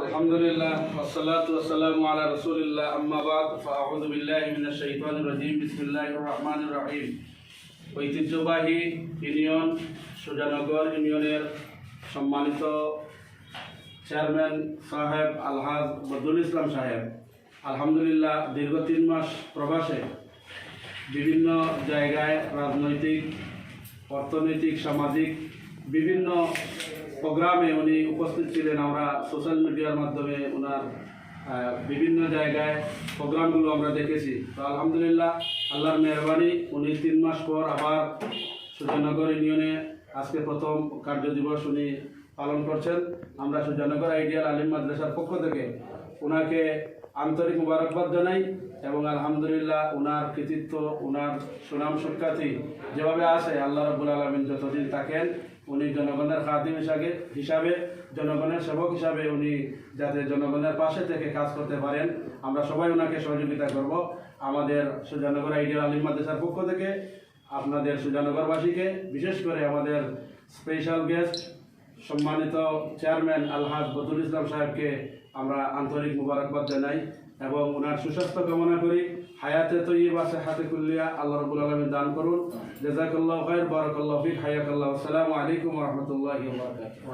আলহামদুলিল্লাহ ওয়াসসালাতু ওয়াসসালামু আলা রাসূলিল্লাহ আম্মা বাদ ফাআউযু বিল্লাহি মিনাশ শাইতানির রাজীম বিসমিল্লাহির রহমানির রহিম। ঐতিহ্যবাহী ইউনিয়ন সুজানগর ইউনিয়নের সম্মানিত চেয়ারম্যান সাহেব আলহাজ বদরুল ইসলাম সাহেব, আলহামদুলিল্লাহ দীর্ঘ 3 মাস প্রবাসে বিভিন্ন জায়গায় রাজনৈতিক, অর্থনৈতিক, সামাজিক বিভিন্ন প্রোগ্রামে উনি উপস্থিত ছিলেন। আমরা সোশ্যাল মিডিয়ার মাধ্যমে ওনার বিভিন্ন জায়গায় প্রোগ্রামগুলো আমরা দেখেছি। তো আলহামদুলিল্লাহ আল্লাহর মেহরবানি, উনি 3 মাস পর আবার সুজানগর ইউনিয়নে আজকে প্রথম কার্যদিবস উনি পালন করছেন। আমরা সুজানগর আইডিয়াল আলিম মাদ্রাসার পক্ষ থেকে ওনাকে আন্তরিক মুবারকবাদ জানাই এবং আলহামদুলিল্লাহ ওনার কৃতিত্ব, ওনার সুনাম সুখ্যাতি যেভাবে আছে, আল্লাহ রাব্বুল আলামিন যতদিন থাকেন উনি জনগণের খাদিম হিসাবে জনগণের সেবক হিসাবে উনি যাতে জনগণের পাশে থেকে কাজ করতে পারেন, আমরা সবাই ওনাকে সহযোগিতা করব। আমাদের সুজানগর আইডিয়াল আলিম মাদ্রাসার পক্ষ থেকে আপনাদের সুজানগরবাসীকে, বিশেষ করে আমাদের স্পেশাল গেস্ট সম্মানিত চেয়ারম্যান আলহাজ বদরুল ইসলাম সাহেবকে আমরা আন্তরিক মুবারকবাদ জানাই এবং ওনার সুস্বাস্থ্য কামনা করি। হায়াতে তৈয়বা সিহাতে কুল্লিয়া আল্লাহ রাব্বুল আলামিন দান করুন। জাযাকাল্লাহু খাইর, বারাকাল্লাহু ফিক, হায়াকাল্লাহু। আসসালামু আলাইকুম ওয়া রাহমাতুল্লাহি ওয়া বারাকাতুহু।